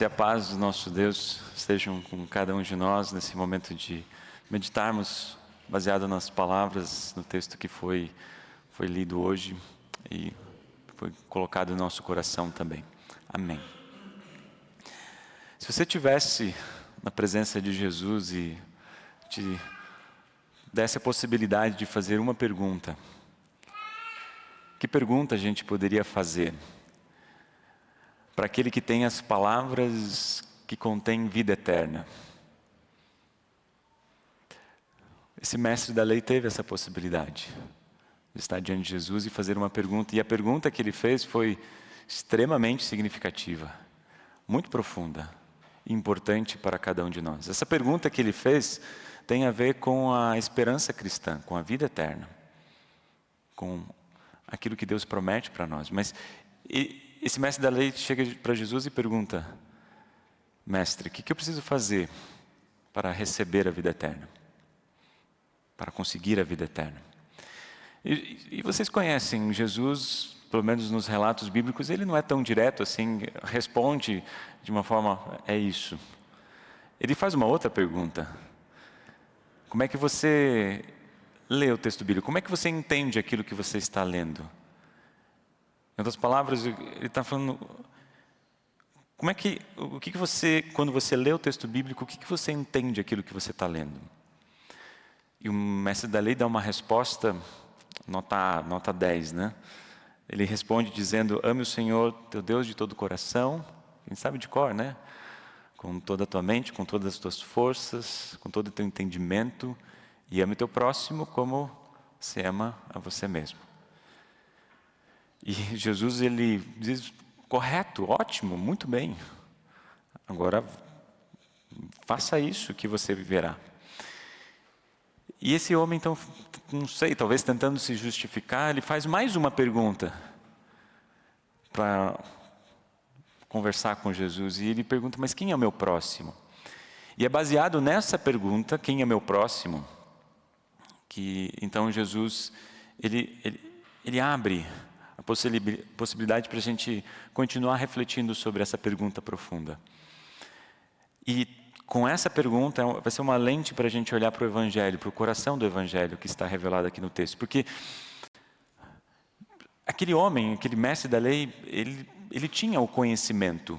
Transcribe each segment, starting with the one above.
Que a paz do nosso Deus estejam com cada um de nós nesse momento de meditarmos baseado nas palavras, no texto que foi lido hoje e foi colocado no nosso coração também. Amém. Se você estivesse na presença de Jesus e te desse a possibilidade de fazer uma pergunta, que pergunta a gente poderia fazer? Para aquele que tem as palavras que contêm vida eterna. Esse mestre da lei teve essa possibilidade de estar diante de Jesus e fazer uma pergunta. E a pergunta que ele fez foi extremamente significativa, muito profunda e importante para cada um de nós. Essa pergunta que ele fez tem a ver com a esperança cristã, com a vida eterna, com aquilo que Deus promete para nós. Mas esse mestre da lei chega para Jesus e pergunta: mestre, o que eu preciso fazer para receber a vida eterna? Para conseguir a vida eterna? E vocês conhecem Jesus, pelo menos nos relatos bíblicos, ele não é tão direto assim, responde de uma forma, é isso. Ele faz uma outra pergunta. Como é que você lê o texto bíblico? Como é que você entende aquilo que você está lendo? Em outras palavras, ele está falando, o que você, quando você lê o texto bíblico, o que você entende aquilo que você está lendo? E o mestre da lei dá uma resposta, nota 10, né? Ele responde dizendo: ame o Senhor, teu Deus, de todo o coração, quem sabe de cor, né? Com toda a tua mente, com todas as tuas forças, com todo o teu entendimento, e ame o teu próximo como você ama a você mesmo. E Jesus, ele diz: correto, ótimo, muito bem. Agora, faça isso que você viverá. E esse homem, então, não sei, talvez tentando se justificar, ele faz mais uma pergunta para conversar com Jesus. E ele pergunta: mas quem é o meu próximo? E é baseado nessa pergunta, quem é meu próximo, que então Jesus, ele abre a possibilidade para a gente continuar refletindo sobre essa pergunta profunda. E com essa pergunta vai ser uma lente para a gente olhar para o Evangelho, para o coração do Evangelho que está revelado aqui no texto. Porque aquele homem, aquele mestre da lei, ele tinha o conhecimento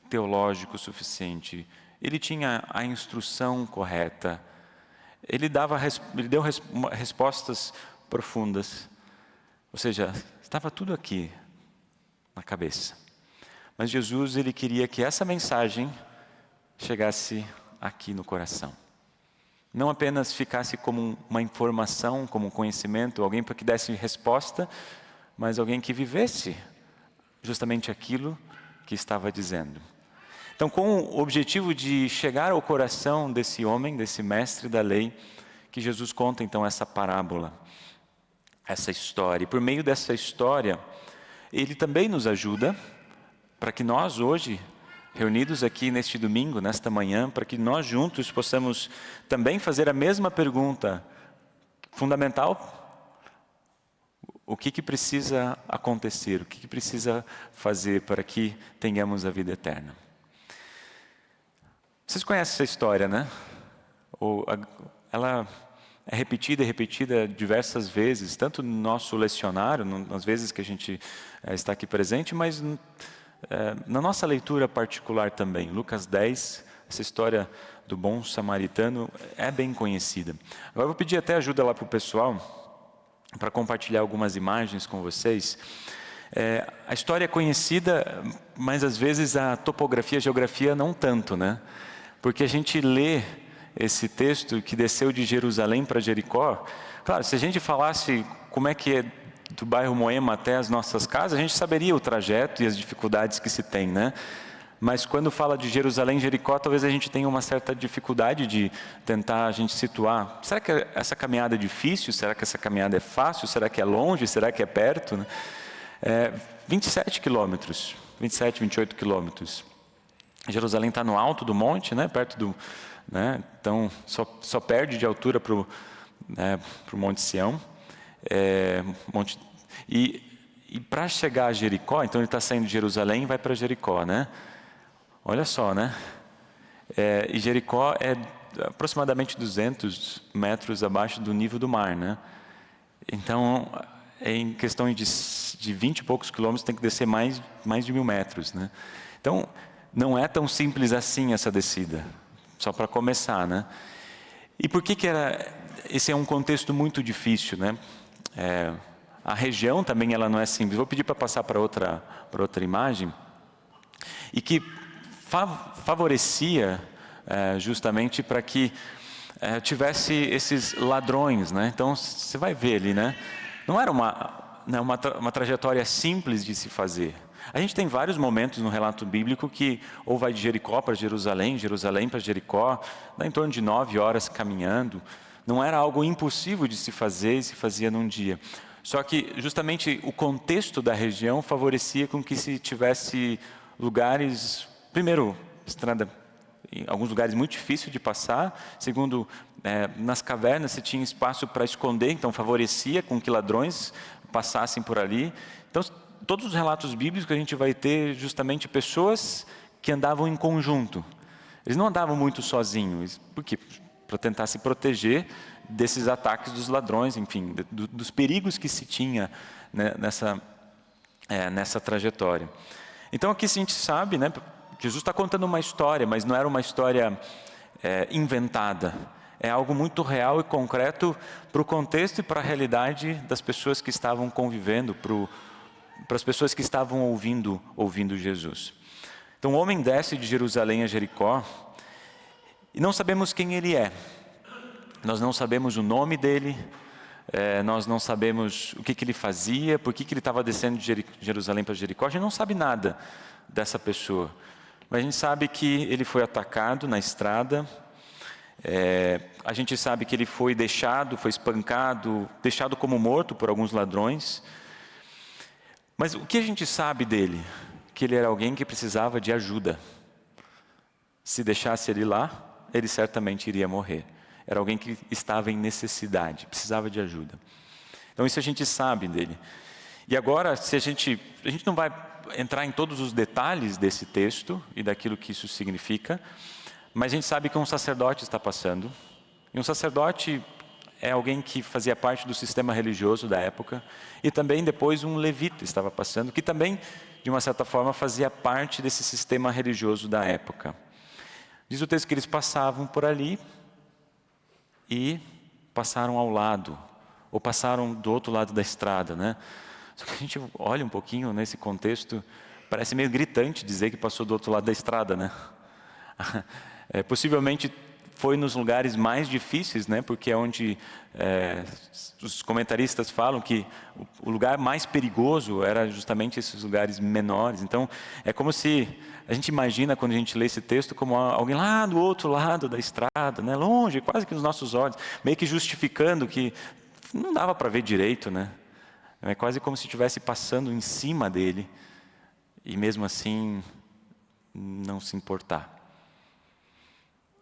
teológico suficiente, ele tinha a instrução correta, ele deu respostas profundas. Ou seja, estava tudo aqui na cabeça. Mas Jesus, ele queria que essa mensagem chegasse aqui no coração. Não apenas ficasse como uma informação, como um conhecimento, alguém para que desse resposta, mas alguém que vivesse justamente aquilo que estava dizendo. Então, com o objetivo de chegar ao coração desse homem, desse mestre da lei, que Jesus conta então essa parábola, essa história. E por meio dessa história, ele também nos ajuda para que nós hoje, reunidos aqui neste domingo, nesta manhã, para que nós juntos possamos também fazer a mesma pergunta fundamental: o que precisa acontecer, o que precisa fazer para que tenhamos a vida eterna? Vocês conhecem essa história, né? Ela é repetida e repetida diversas vezes, tanto no nosso lecionário, nas vezes que a gente está aqui presente, mas na nossa leitura particular também. Lucas 10, essa história do bom samaritano é bem conhecida. Agora eu vou pedir até ajuda lá para o pessoal, para compartilhar algumas imagens com vocês. A história é conhecida, mas às vezes a topografia, a geografia não tanto, né? Porque a gente lê esse texto que desceu de Jerusalém para Jericó. Claro, se a gente falasse como é que é do bairro Moema até as nossas casas, a gente saberia o trajeto e as dificuldades que se tem, né? Mas quando fala de Jerusalém e Jericó, talvez a gente tenha uma certa dificuldade de tentar a gente situar. Será que essa caminhada é difícil? Será que essa caminhada é fácil? Será que é longe? Será que é perto? Né? 27 quilômetros, 27, 28 quilômetros. Jerusalém está no alto do monte, né? Perto do... Né? Então, só perde de altura para o Monte Sião. E para chegar a Jericó, então ele está saindo de Jerusalém e vai para Jericó, né? Olha só, né? E Jericó é aproximadamente 200 metros abaixo do nível do mar, né? Então, em questão de 20 e poucos quilômetros, tem que descer mais de 1.000 metros, né? Então, não é tão simples assim essa descida, só para começar, né? E por que esse é um contexto muito difícil, né? A região também ela não é simples. Vou pedir para passar para outra imagem. E que favorecia justamente para que tivesse esses ladrões, né? Então você vai ver ali, né? Não era uma trajetória simples de se fazer. A gente tem vários momentos no relato bíblico que ou vai de Jericó para Jerusalém, Jerusalém para Jericó, dá em torno de 9 horas caminhando. Não era algo impossível de se fazer e se fazia num dia. Só que justamente o contexto da região favorecia com que se tivesse lugares, primeiro, estrada, em alguns lugares muito difícil de passar. Segundo, nas cavernas se tinha espaço para esconder, então favorecia com que ladrões passassem por ali. Então, todos os relatos bíblicos que a gente vai ter justamente pessoas que andavam em conjunto. Eles não andavam muito sozinhos, porque para tentar se proteger desses ataques dos ladrões, enfim, dos perigos que se tinha, né, nessa trajetória. Então aqui a gente sabe, né, Jesus está contando uma história, mas não era uma história inventada. É algo muito real e concreto para o contexto e para a realidade das pessoas que estavam convivendo, para as pessoas que estavam ouvindo Jesus. Então o homem desce de Jerusalém a Jericó e não sabemos quem ele é. Nós não sabemos o nome dele, nós não sabemos o que ele fazia, por que ele estava descendo de Jerusalém para Jericó. A gente não sabe nada dessa pessoa, mas a gente sabe que ele foi atacado na estrada, a gente sabe que ele foi espancado, deixado como morto por alguns ladrões. Mas o que a gente sabe dele? Que ele era alguém que precisava de ajuda. Se deixasse ele lá, ele certamente iria morrer. Era alguém que estava em necessidade, precisava de ajuda. Então isso a gente sabe dele. E agora, a gente não vai entrar em todos os detalhes desse texto e daquilo que isso significa, mas a gente sabe que um sacerdote está passando. E um sacerdote é alguém que fazia parte do sistema religioso da época, e também depois um levita estava passando, que também, de uma certa forma, fazia parte desse sistema religioso da época. Diz o texto que eles passavam por ali, e passaram ao lado, ou passaram do outro lado da estrada, né? Só que a gente olha um pouquinho nesse contexto, parece meio gritante dizer que passou do outro lado da estrada, né? Possivelmente foi nos lugares mais difíceis, né? Porque é onde os comentaristas falam que o lugar mais perigoso era justamente esses lugares menores. Então, é como se a gente imagina quando a gente lê esse texto como alguém lá do outro lado da estrada, né? Longe, quase que nos nossos olhos, meio que justificando que não dava para ver direito, né? É quase como se estivesse passando em cima dele e mesmo assim não se importar.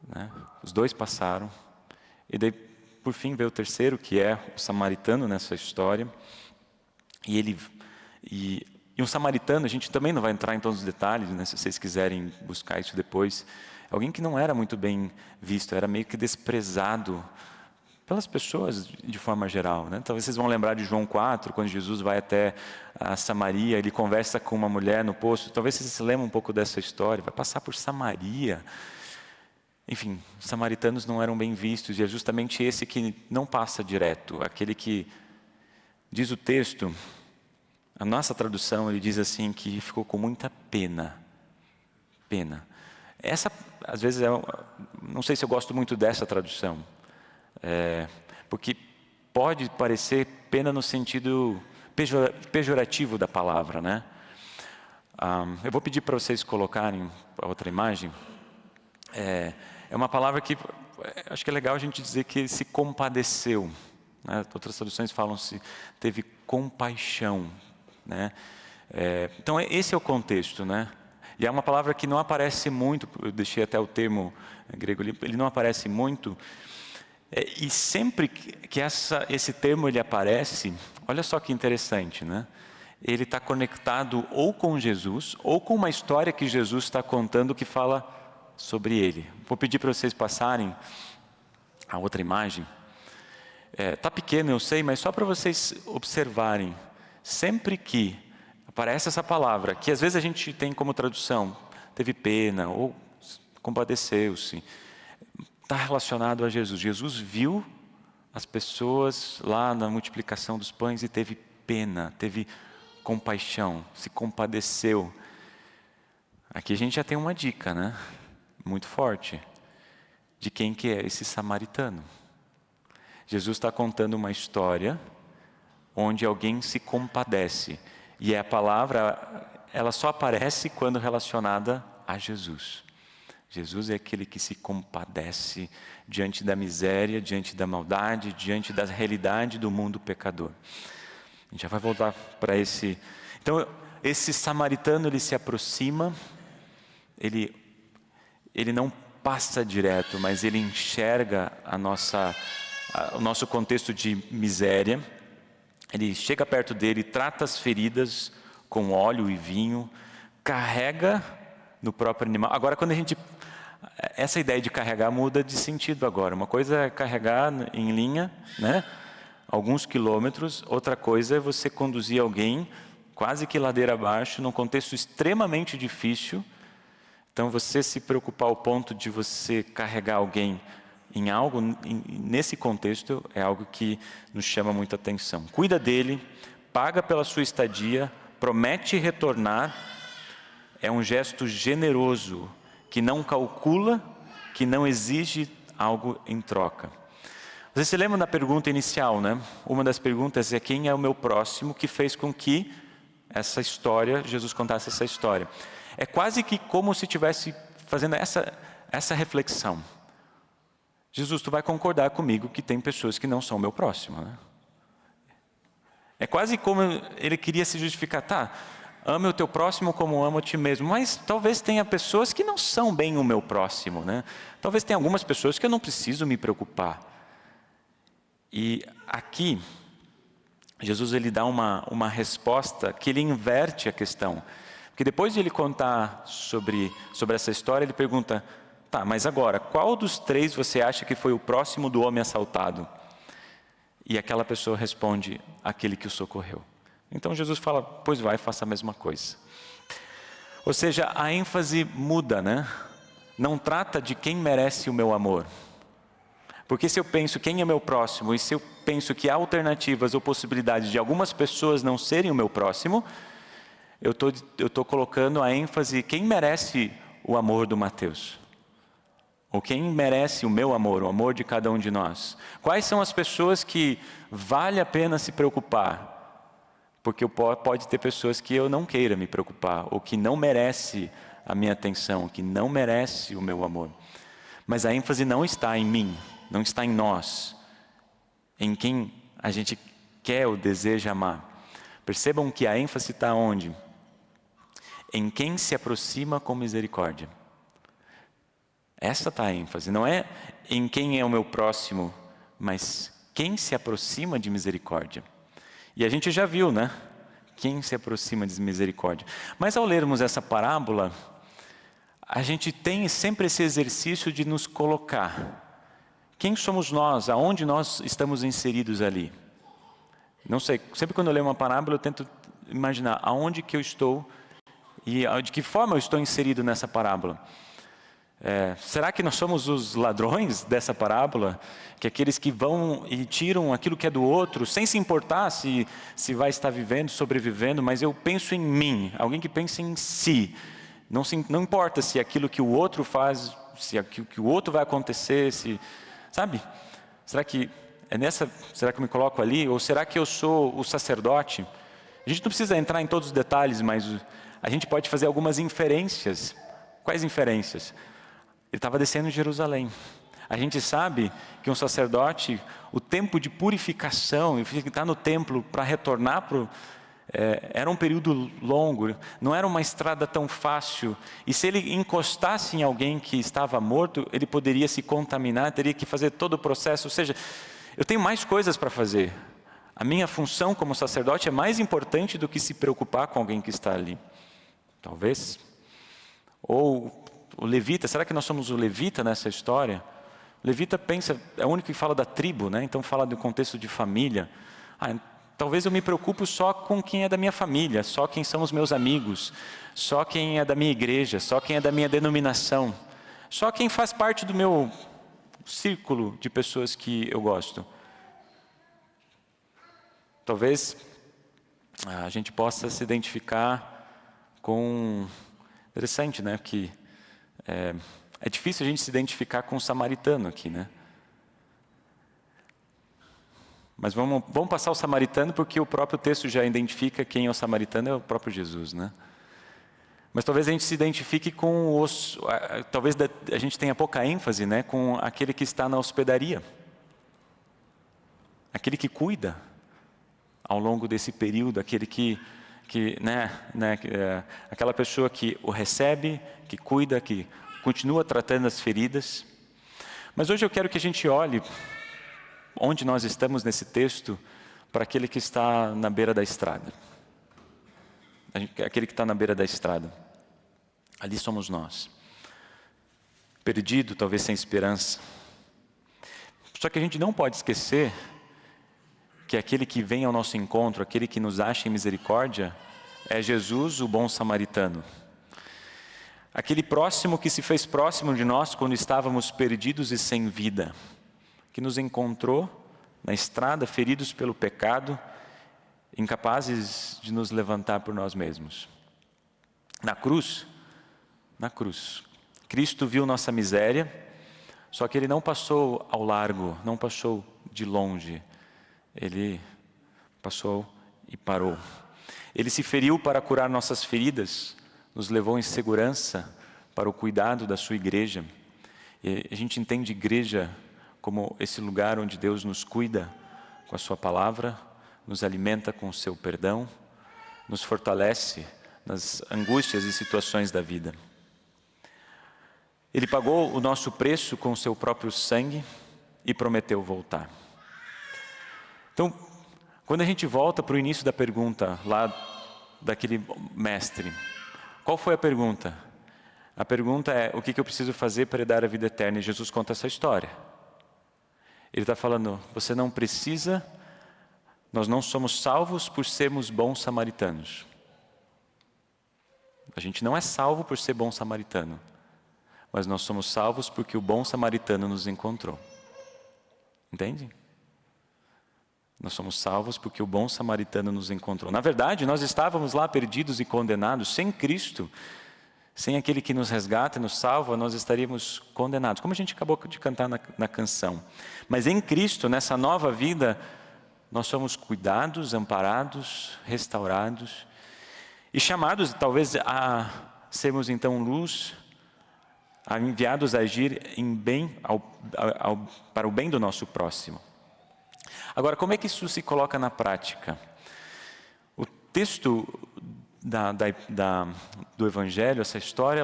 Né? Os dois passaram, e daí por fim veio o terceiro, que é o samaritano nessa história. E um samaritano, a gente também não vai entrar em todos os detalhes, né, se vocês quiserem buscar isso depois. Alguém que não era muito bem visto, era meio que desprezado pelas pessoas de forma geral, né? Talvez vocês vão lembrar de João 4, quando Jesus vai até a Samaria, ele conversa com uma mulher no poço. Talvez vocês se lembrem um pouco dessa história, vai passar por Samaria. Enfim, os samaritanos não eram bem vistos, e é justamente esse que não passa direto, aquele que, diz o texto, a nossa tradução, ele diz assim, que ficou com muita pena. Pena. Essa, às vezes, não sei se eu gosto muito dessa tradução, porque pode parecer pena no sentido pejorativo da palavra, né? Eu vou pedir para vocês colocarem a outra imagem. É uma palavra que acho que é legal a gente dizer que ele se compadeceu, né? Outras traduções falam-se teve compaixão, né? Então esse é o contexto, né? E é uma palavra que não aparece muito, eu deixei até o termo grego ali, ele não aparece muito, e sempre que esse termo ele aparece, olha só que interessante, né? ele está conectado ou com Jesus, ou com uma história que Jesus está contando que fala sobre ele. Vou pedir para vocês passarem a outra imagem. Está pequeno, eu sei, mas só para vocês observarem. Sempre que aparece essa palavra, que às vezes a gente tem como tradução, teve pena ou compadeceu-se, está relacionado a Jesus. Jesus viu as pessoas lá na multiplicação dos pães e teve pena, teve compaixão, se compadeceu. Aqui a gente já tem uma dica, né? Muito forte, de quem que é esse samaritano. Jesus está contando uma história onde alguém se compadece. E a palavra, ela só aparece quando relacionada a Jesus. Jesus é aquele que se compadece diante da miséria, diante da maldade, diante da realidade do mundo pecador. A gente já vai voltar para esse... Então, esse samaritano, ele se aproxima, ele não passa direto, mas ele enxerga o nosso contexto de miséria. Ele chega perto dele, trata as feridas com óleo e vinho, carrega no próprio animal. Agora, essa ideia de carregar muda de sentido agora. Uma coisa é carregar em linha, né? Alguns quilômetros. Outra coisa é você conduzir alguém quase que ladeira abaixo, num contexto extremamente difícil. Então, você se preocupar ao ponto de você carregar alguém em algo, nesse contexto, é algo que nos chama muita atenção. Cuida dele, paga pela sua estadia, promete retornar. É um gesto generoso, que não calcula, que não exige algo em troca. Vocês se lembram da pergunta inicial, né? Uma das perguntas é: quem é o meu próximo? Que fez com que Jesus contasse essa história. É quase que como se estivesse fazendo essa reflexão. Jesus, tu vai concordar comigo que tem pessoas que não são meu próximo, né? É quase como ele queria se justificar. Tá, ame o teu próximo como ama a ti mesmo. Mas talvez tenha pessoas que não são bem o meu próximo, né? Talvez tenha algumas pessoas que eu não preciso me preocupar. E aqui, Jesus ele dá uma resposta que ele inverte a questão. Porque depois de ele contar sobre essa história, ele pergunta: tá, mas agora, qual dos três você acha que foi o próximo do homem assaltado? E aquela pessoa responde: aquele que o socorreu. Então Jesus fala: pois vai, faça a mesma coisa. Ou seja, a ênfase muda, né? Não trata de quem merece o meu amor. Porque se eu penso quem é meu próximo, e se eu penso que há alternativas ou possibilidades de algumas pessoas não serem o meu próximo, eu tô colocando a ênfase quem merece o amor do Mateus. Ou quem merece o meu amor, o amor de cada um de nós. Quais são as pessoas que vale a pena se preocupar? Porque pode ter pessoas que eu não queira me preocupar, ou que não merece a minha atenção, que não merece o meu amor. Mas a ênfase não está em mim, não está em nós, em quem a gente quer ou deseja amar. Percebam que a ênfase está onde? Em quem se aproxima com misericórdia. Essa está a ênfase, não é em quem é o meu próximo, mas quem se aproxima de misericórdia. E a gente já viu, né? Quem se aproxima de misericórdia. Mas ao lermos essa parábola, a gente tem sempre esse exercício de nos colocar. Quem somos nós? Aonde nós estamos inseridos ali? Não sei, sempre quando eu leio uma parábola eu tento imaginar aonde que eu estou e de que forma eu estou inserido nessa parábola. Será que nós somos os ladrões dessa parábola? Que aqueles que vão e tiram aquilo que é do outro, sem se importar se vai estar vivendo, sobrevivendo, mas eu penso em mim, alguém que pensa em si. Não importa se aquilo que o outro faz, se aquilo que o outro vai acontecer, sabe? Será que eu me coloco ali? Ou será que eu sou o sacerdote? A gente não precisa entrar em todos os detalhes, mas a gente pode fazer algumas inferências. Quais inferências? Ele estava descendo em Jerusalém. A gente sabe que um sacerdote, o tempo de purificação, e ficar no templo para retornar era um período longo, não era uma estrada tão fácil. E se ele encostasse em alguém que estava morto, ele poderia se contaminar, teria que fazer todo o processo. Ou seja, eu tenho mais coisas para fazer. A minha função como sacerdote é mais importante do que se preocupar com alguém que está ali. Talvez. Ou o levita, será que nós somos o levita nessa história? O levita pensa, é o único que fala da tribo, né? Então fala do contexto de família. Talvez eu me preocupo só com quem é da minha família, só quem são os meus amigos, só quem é da minha igreja, só quem é da minha denominação, só quem faz parte do meu círculo de pessoas que eu gosto. Talvez a gente possa se identificar com... Interessante, né? Que é difícil a gente se identificar com o samaritano aqui, né? Mas vamos passar o samaritano, porque o próprio texto já identifica quem é o samaritano, é o próprio Jesus, né? Mas talvez a gente se identifique com os... Talvez a gente tenha pouca ênfase, né? Com aquele que está na hospedaria. Aquele que cuida ao longo desse período, aquele aquela pessoa que o recebe, que cuida, que continua tratando as feridas. Mas hoje eu quero que a gente olhe onde nós estamos nesse texto para aquele que está na beira da estrada. Aquele que está na beira da estrada. Ali somos nós. Perdido, talvez sem esperança. Só que a gente não pode esquecer que aquele que vem ao nosso encontro, aquele que nos acha em misericórdia, é Jesus, o bom samaritano. Aquele próximo que se fez próximo de nós quando estávamos perdidos e sem vida, que nos encontrou na estrada, feridos pelo pecado, incapazes de nos levantar por nós mesmos. Na cruz, Cristo viu nossa miséria, só que Ele não passou ao largo, não passou de longe. Ele passou e parou. Ele se feriu para curar nossas feridas, nos levou em segurança para o cuidado da sua igreja. E a gente entende igreja como esse lugar onde Deus nos cuida com a sua palavra, nos alimenta com o seu perdão, nos fortalece nas angústias e situações da vida. Ele pagou o nosso preço com o seu próprio sangue e prometeu voltar. Então, quando a gente volta para o início da pergunta, lá daquele mestre, qual foi a pergunta? A pergunta é, o que eu preciso fazer para dar a vida eterna? E Jesus conta essa história. Ele está falando, você não precisa, nós não somos salvos por sermos bons samaritanos. A gente não é salvo por ser bom samaritano, mas nós somos salvos porque o bom samaritano nos encontrou. Entende? Nós somos salvos porque o bom samaritano nos encontrou. Na verdade, nós estávamos lá perdidos e condenados, sem Cristo, sem aquele que nos resgata e nos salva, nós estaríamos condenados. Como a gente acabou de cantar na canção. Mas em Cristo, nessa nova vida, nós somos cuidados, amparados, restaurados e chamados talvez a sermos então luz, enviados a agir em bem para o bem do nosso próximo. Agora, como é que isso se coloca na prática? O texto do Evangelho, essa história,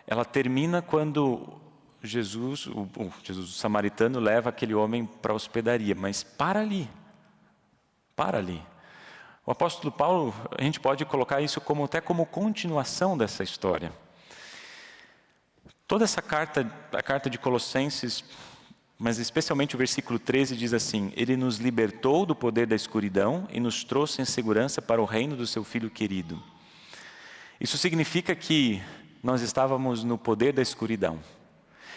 ela termina quando Jesus, o samaritano, leva aquele homem para a hospedaria, mas para ali. O apóstolo Paulo, a gente pode colocar isso até como continuação dessa história. Toda essa carta, a carta de Colossenses, mas especialmente o versículo 13 diz assim, Ele nos libertou do poder da escuridão e nos trouxe em segurança para o reino do seu Filho querido. Isso significa que nós estávamos no poder da escuridão.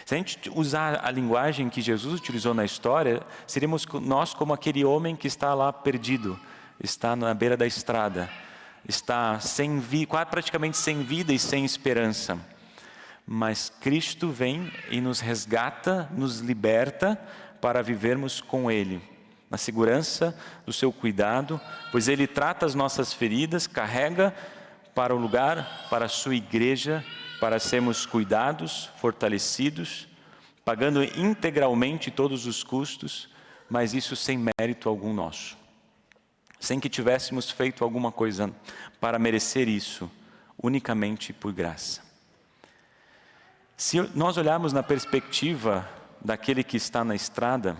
Se a gente usar a linguagem que Jesus utilizou na história, seríamos nós como aquele homem que está lá perdido, está na beira da estrada, está praticamente sem vida e sem esperança. Mas Cristo vem e nos resgata, nos liberta para vivermos com Ele, na segurança do seu cuidado, pois Ele trata as nossas feridas, carrega para o lugar, para a sua igreja, para sermos cuidados, fortalecidos, pagando integralmente todos os custos, mas isso sem mérito algum nosso. Sem que tivéssemos feito alguma coisa para merecer isso, unicamente por graça. Se nós olharmos na perspectiva daquele que está na estrada,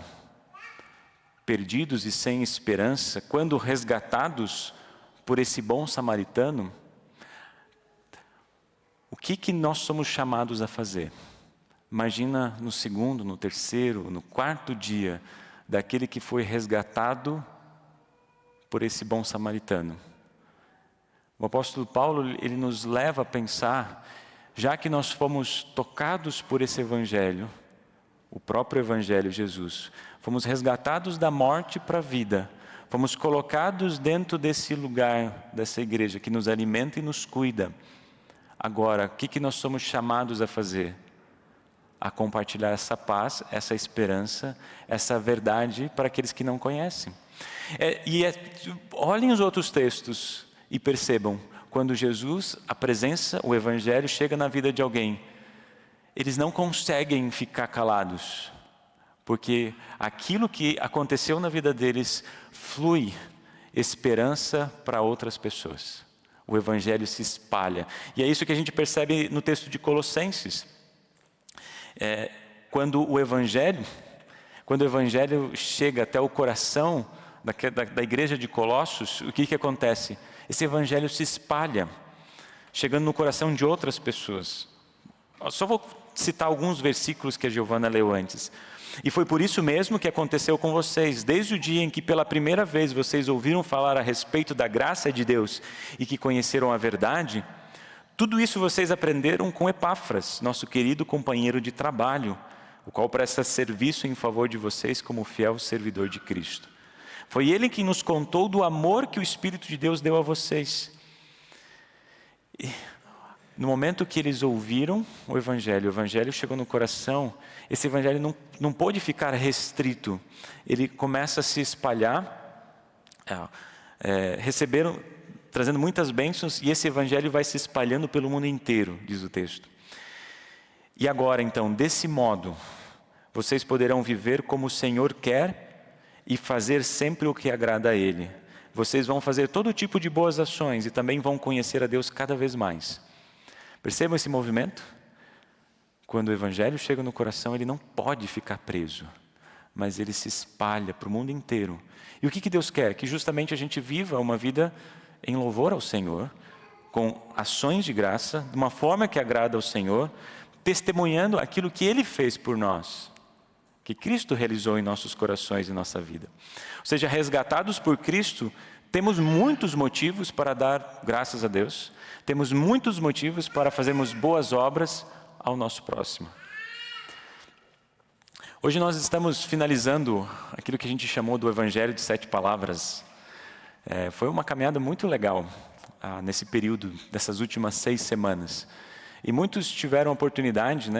perdidos e sem esperança, quando resgatados por esse bom samaritano, o que nós somos chamados a fazer? Imagina no segundo, no terceiro, no quarto dia daquele que foi resgatado por esse bom samaritano. O apóstolo Paulo, ele nos leva a pensar, já que nós fomos tocados por esse evangelho, o próprio evangelho Jesus, fomos resgatados da morte para a vida, fomos colocados dentro desse lugar, dessa igreja que nos alimenta e nos cuida. Agora, o que nós somos chamados a fazer? A compartilhar essa paz, essa esperança, essa verdade para aqueles que não conhecem. Olhem os outros textos e percebam, quando Jesus, a presença, o evangelho chega na vida de alguém, eles não conseguem ficar calados, porque aquilo que aconteceu na vida deles flui esperança para outras pessoas. O evangelho se espalha. E é isso que a gente percebe no texto de Colossenses. Quando o evangelho chega até o coração da igreja de Colossos, o que acontece? Esse evangelho se espalha, chegando no coração de outras pessoas. Eu só vou citar alguns versículos que a Giovana leu antes. E foi por isso mesmo que aconteceu com vocês, desde o dia em que pela primeira vez vocês ouviram falar a respeito da graça de Deus e que conheceram a verdade, tudo isso vocês aprenderam com Epáfras, nosso querido companheiro de trabalho, o qual presta serviço em favor de vocês como fiel servidor de Cristo. Foi ele que nos contou do amor que o Espírito de Deus deu a vocês. E no momento que eles ouviram o Evangelho chegou no coração, esse Evangelho não pôde ficar restrito, ele começa a se espalhar, trazendo muitas bênçãos, e esse Evangelho vai se espalhando pelo mundo inteiro, diz o texto. E agora então, desse modo, vocês poderão viver como o Senhor quer e fazer sempre o que agrada a Ele. Vocês vão fazer todo tipo de boas ações e também vão conhecer a Deus cada vez mais. Percebam esse movimento? Quando o Evangelho chega no coração, ele não pode ficar preso, mas ele se espalha para o mundo inteiro. E o que Deus quer? Que justamente a gente viva uma vida em louvor ao Senhor, com ações de graça, de uma forma que agrada ao Senhor, testemunhando aquilo que Ele fez por nós, que Cristo realizou em nossos corações e nossa vida. Ou seja, resgatados por Cristo, temos muitos motivos para dar graças a Deus, temos muitos motivos para fazermos boas obras ao nosso próximo. Hoje nós estamos finalizando aquilo que a gente chamou do Evangelho de 7 palavras. Foi uma caminhada muito legal nesse período, dessas últimas 6 semanas. E muitos tiveram a oportunidade,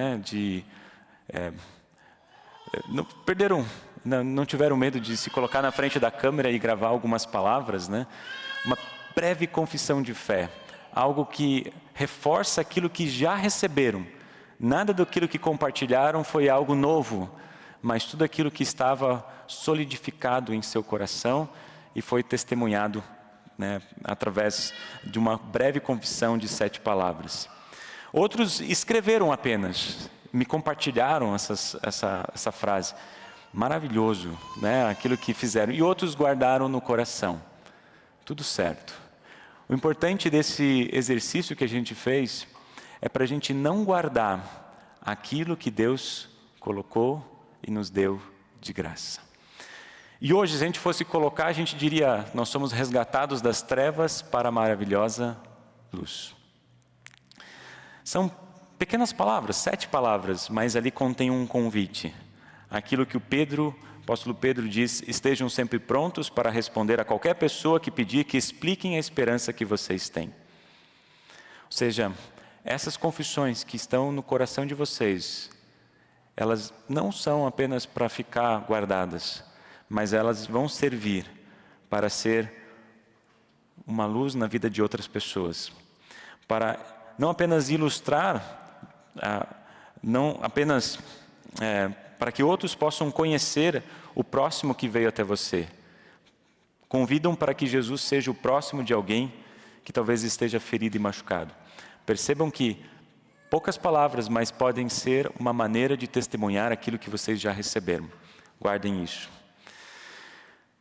não tiveram medo de se colocar na frente da câmera e gravar algumas palavras, Uma breve confissão de fé, algo que reforça aquilo que já receberam. Nada daquilo que compartilharam foi algo novo, mas tudo aquilo que estava solidificado em seu coração e foi testemunhado, através de uma breve confissão de 7 palavras. Outros escreveram apenas, me compartilharam essa frase. Maravilhoso, aquilo que fizeram. E outros guardaram no coração. Tudo certo. O importante desse exercício que a gente fez é para a gente não guardar aquilo que Deus colocou e nos deu de graça. E hoje, se a gente fosse colocar, a gente diria, nós somos resgatados das trevas para a maravilhosa luz. São pequenas palavras, 7 palavras, mas ali contém um convite. Aquilo que o apóstolo Pedro diz, estejam sempre prontos para responder a qualquer pessoa que pedir que expliquem a esperança que vocês têm. Ou seja, essas confissões que estão no coração de vocês, elas não são apenas para ficar guardadas, mas elas vão servir para ser uma luz na vida de outras pessoas. Para não apenas ilustrar, para que outros possam conhecer o próximo que veio até você. Convidam para que Jesus seja o próximo de alguém que talvez esteja ferido e machucado. Percebam que poucas palavras, mas podem ser uma maneira de testemunhar aquilo que vocês já receberam. Guardem isso.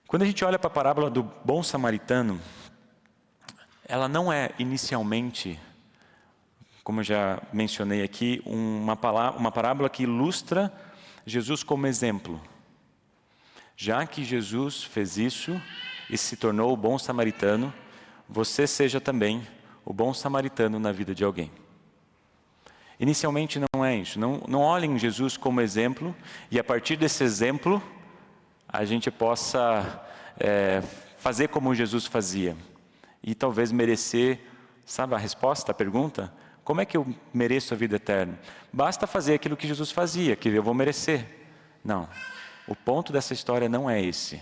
Quando a gente olha para a parábola do bom samaritano, ela não é inicialmente, como eu já mencionei aqui, uma parábola que ilustra Jesus como exemplo. Já que Jesus fez isso e se tornou o bom samaritano, você seja também o bom samaritano na vida de alguém. Inicialmente não é isso. Não olhem Jesus como exemplo e a partir desse exemplo a gente possa fazer como Jesus fazia. E talvez merecer, sabe a resposta à pergunta? Como é que eu mereço a vida eterna? Basta fazer aquilo que Jesus fazia, que eu vou merecer. Não, o ponto dessa história não é esse.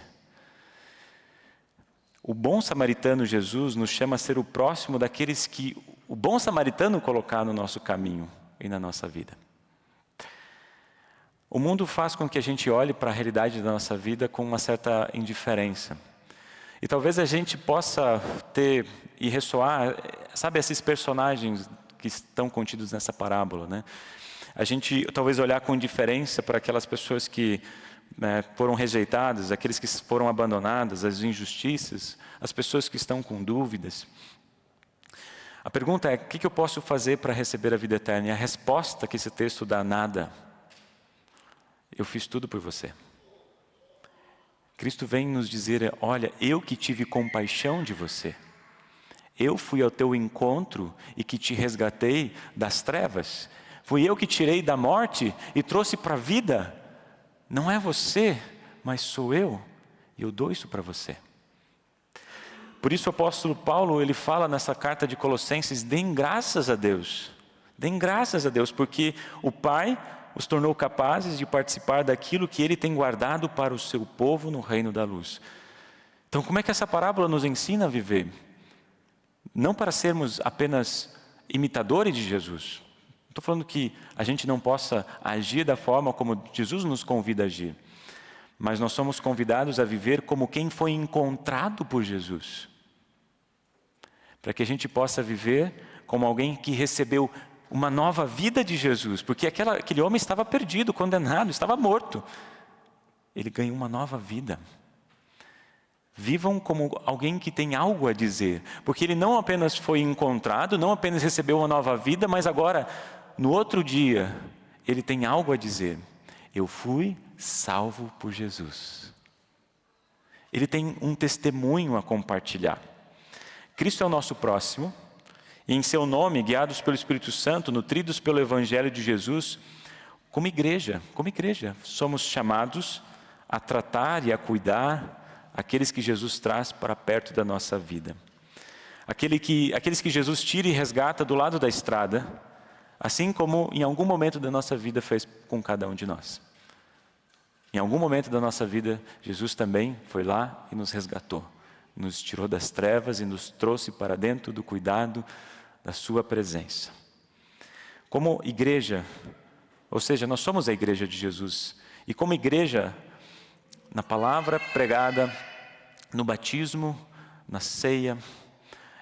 O bom samaritano Jesus nos chama a ser o próximo daqueles que o bom samaritano colocar no nosso caminho e na nossa vida. O mundo faz com que a gente olhe para a realidade da nossa vida com uma certa indiferença. E talvez a gente possa ter e ressoar, sabe, esses personagens que estão contidos nessa parábola, né? A gente talvez olhar com indiferença para aquelas pessoas que foram rejeitadas, aqueles que foram abandonados, as injustiças, as pessoas que estão com dúvidas. A pergunta é, o que eu posso fazer para receber a vida eterna? E a resposta que esse texto dá, nada. Eu fiz tudo por você. Cristo vem nos dizer, olha, eu que tive compaixão de você. Eu fui ao teu encontro e que te resgatei das trevas. Fui eu que tirei da morte e trouxe para a vida. Não é você, mas sou eu. E eu dou isso para você. Por isso o apóstolo Paulo, ele fala nessa carta de Colossenses, deem graças a Deus. Deem graças a Deus, porque o Pai os tornou capazes de participar daquilo que Ele tem guardado para o seu povo no reino da luz. Então, como é que essa parábola nos ensina a viver? Não para sermos apenas imitadores de Jesus. Não estou falando que a gente não possa agir da forma como Jesus nos convida a agir. Mas nós somos convidados a viver como quem foi encontrado por Jesus. Para que a gente possa viver como alguém que recebeu uma nova vida de Jesus, porque aquele homem estava perdido, condenado, estava morto. Ele ganhou uma nova vida. Vivam como alguém que tem algo a dizer, porque ele não apenas foi encontrado, não apenas recebeu uma nova vida, mas agora, no outro dia, ele tem algo a dizer. Eu fui salvo por Jesus. Ele tem um testemunho a compartilhar. Cristo é o nosso próximo. E em seu nome, guiados pelo Espírito Santo, nutridos pelo Evangelho de Jesus, como igreja, somos chamados a tratar e a cuidar aqueles que Jesus traz para perto da nossa vida. Aqueles que Jesus tira e resgata do lado da estrada, assim como em algum momento da nossa vida fez com cada um de nós. Em algum momento da nossa vida, Jesus também foi lá e nos resgatou. Nos tirou das trevas e nos trouxe para dentro do cuidado da sua presença. Como igreja, ou seja, nós somos a igreja de Jesus. E como igreja, na palavra pregada, no batismo, na ceia,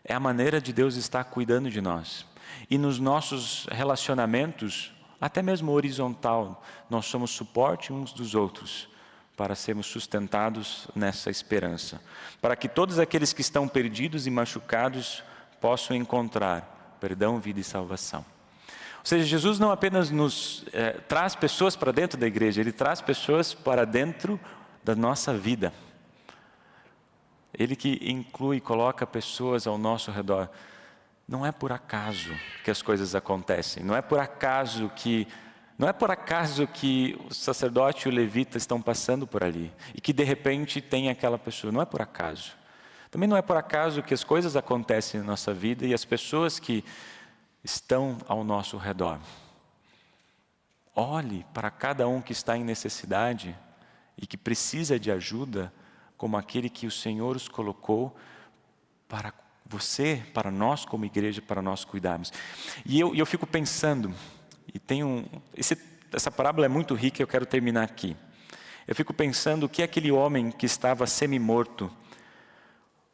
é a maneira de Deus estar cuidando de nós. E nos nossos relacionamentos, até mesmo horizontal, nós somos suporte uns dos outros, para sermos sustentados nessa esperança. Para que todos aqueles que estão perdidos e machucados possam encontrar perdão, vida e salvação. Ou seja, Jesus não apenas nos traz pessoas para dentro da igreja, Ele traz pessoas para dentro da nossa vida. Ele que inclui e coloca pessoas ao nosso redor. Não é por acaso que as coisas acontecem, não é por acaso que o sacerdote e o levita estão passando por ali e que de repente tem aquela pessoa, não é por acaso. Também não é por acaso que as coisas acontecem na nossa vida e as pessoas que estão ao nosso redor. Olhe para cada um que está em necessidade e que precisa de ajuda, como aquele que o Senhor os colocou para você, para nós como igreja, para nós cuidarmos. E eu fico pensando, essa parábola é muito rica, eu quero terminar aqui. Eu fico pensando o que aquele homem que estava semi-morto,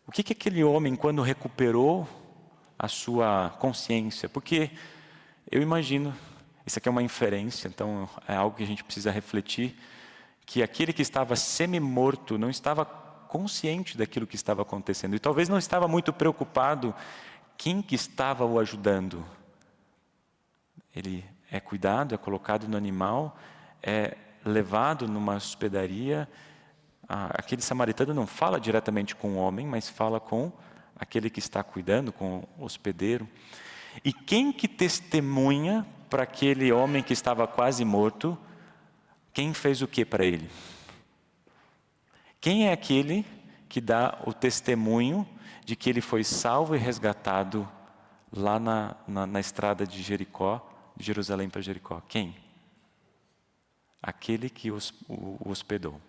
o que aquele homem, quando recuperou a sua consciência, porque eu imagino, isso aqui é uma inferência, então é algo que a gente precisa refletir, que aquele que estava semi-morto não estava consciente daquilo que estava acontecendo. E talvez não estava muito preocupado quem que estava o ajudando. Ele é cuidado, é colocado no animal, é levado numa hospedaria. Aquele samaritano não fala diretamente com o homem, mas fala com aquele que está cuidando, com o hospedeiro. E quem que testemunha para aquele homem que estava quase morto? Quem fez o que para ele? Quem é aquele que dá o testemunho de que ele foi salvo e resgatado lá na estrada de Jericó, de Jerusalém para Jericó? Quem? Aquele que o hospedou.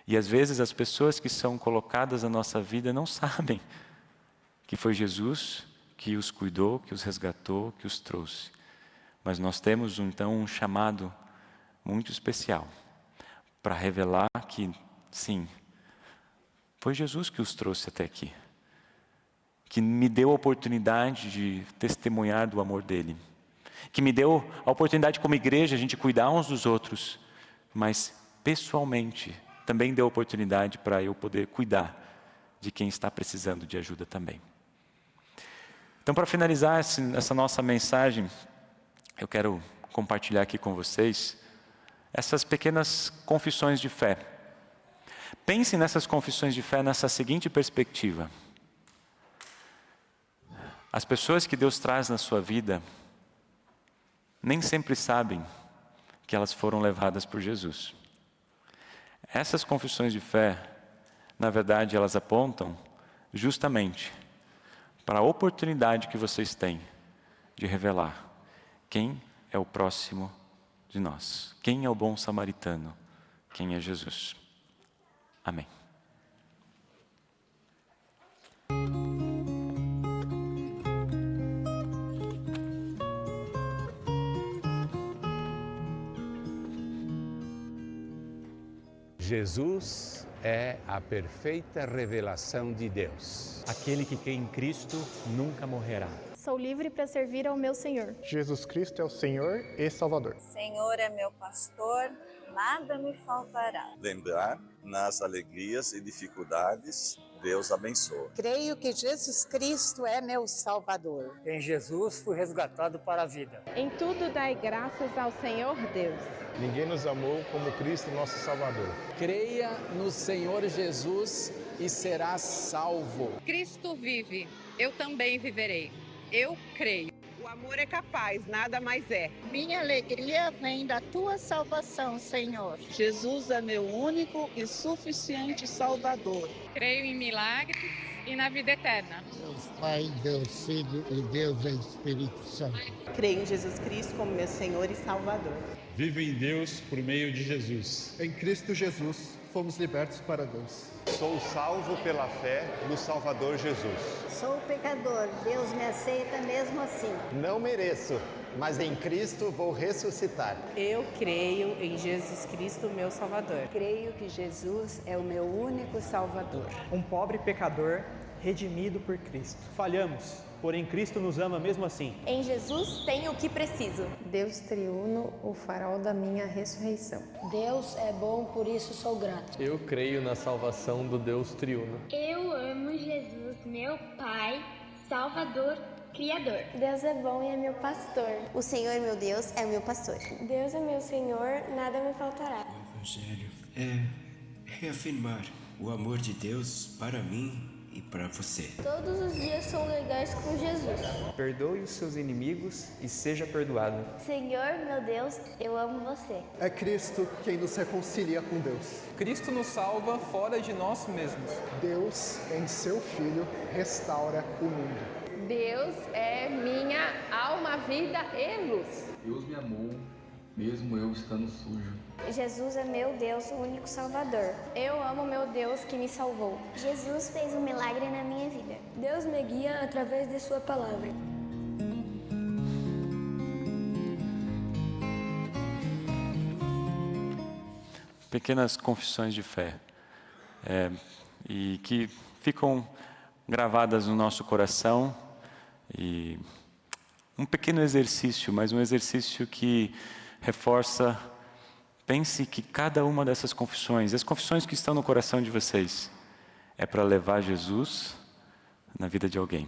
E às vezes as pessoas que são colocadas na nossa vida não sabem que foi Jesus que os cuidou, que os resgatou, que os trouxe. Mas nós temos então um chamado muito especial para revelar que, sim, foi Jesus que os trouxe até aqui, que me deu a oportunidade de testemunhar do amor dele, que me deu a oportunidade como igreja a gente cuidar uns dos outros, mas pessoalmente também deu a oportunidade para eu poder cuidar de quem está precisando de ajuda também. Então, para finalizar essa nossa mensagem, eu quero compartilhar aqui com vocês essas pequenas confissões de fé. Pensem nessas confissões de fé nessa seguinte perspectiva. As pessoas que Deus traz na sua vida nem sempre sabem que elas foram levadas por Jesus. Essas confissões de fé, na verdade, elas apontam justamente para a oportunidade que vocês têm de revelar quem é o próximo de nós, quem é o bom samaritano, quem é Jesus. Amém. Jesus é a perfeita revelação de Deus. Aquele que crê em Cristo nunca morrerá. Sou livre para servir ao meu Senhor. Jesus Cristo é o Senhor e Salvador. Senhor é meu pastor, nada me faltará. Lembrar, nas alegrias e dificuldades, Deus abençoa. Creio que Jesus Cristo é meu Salvador. Em Jesus fui resgatado para a vida. Em tudo dai graças ao Senhor Deus. Ninguém nos amou como Cristo, nosso Salvador. Creia no Senhor Jesus e serás salvo. Cristo vive, eu também viverei. Eu creio. O amor é capaz, nada mais é. Minha alegria vem da tua salvação, Senhor. Jesus é meu único e suficiente Salvador. Creio em milagres e na vida eterna. Deus Pai, Deus Filho e Deus Espírito Santo. Creio em Jesus Cristo como meu Senhor e Salvador. Vivo em Deus por meio de Jesus. Em Cristo Jesus, fomos libertos para Deus. Sou salvo pela fé no Salvador Jesus. Sou pecador, Deus me aceita mesmo assim. Não mereço, mas em Cristo vou ressuscitar. Eu creio em Jesus Cristo, meu Salvador. Creio que Jesus é o meu único Salvador. Um pobre pecador redimido por Cristo. Falhamos, porém Cristo nos ama mesmo assim. Em Jesus tenho o que preciso. Deus triuno, o farol da minha ressurreição. Deus é bom, por isso sou grato. Eu creio na salvação do Deus triuno. Eu amo Jesus, meu Pai, Salvador, Criador. Deus é bom e é meu pastor. O Senhor, meu Deus, é meu pastor. Deus é meu Senhor, nada me faltará. O Evangelho é reafirmar o amor de Deus para mim e para você. Todos os dias são legais com Jesus. Perdoe os seus inimigos e seja perdoado. Senhor, meu Deus, eu amo você. É Cristo quem nos reconcilia com Deus. Cristo nos salva fora de nós mesmos. Deus, em seu Filho, restaura o mundo. Deus é minha alma, vida e luz. Deus me amou, mesmo eu estando sujo. Jesus é meu Deus, o único Salvador. Eu amo meu Deus que me salvou. Jesus fez um milagre na minha vida. Deus me guia através de sua palavra. Pequenas confissões de fé, e que ficam gravadas no nosso coração, e um pequeno exercício, mas um exercício que reforça pense que cada uma dessas confissões, as confissões que estão no coração de vocês, é para levar Jesus na vida de alguém,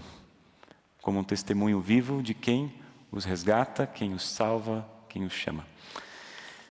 como um testemunho vivo de quem os resgata, quem os salva, quem os chama.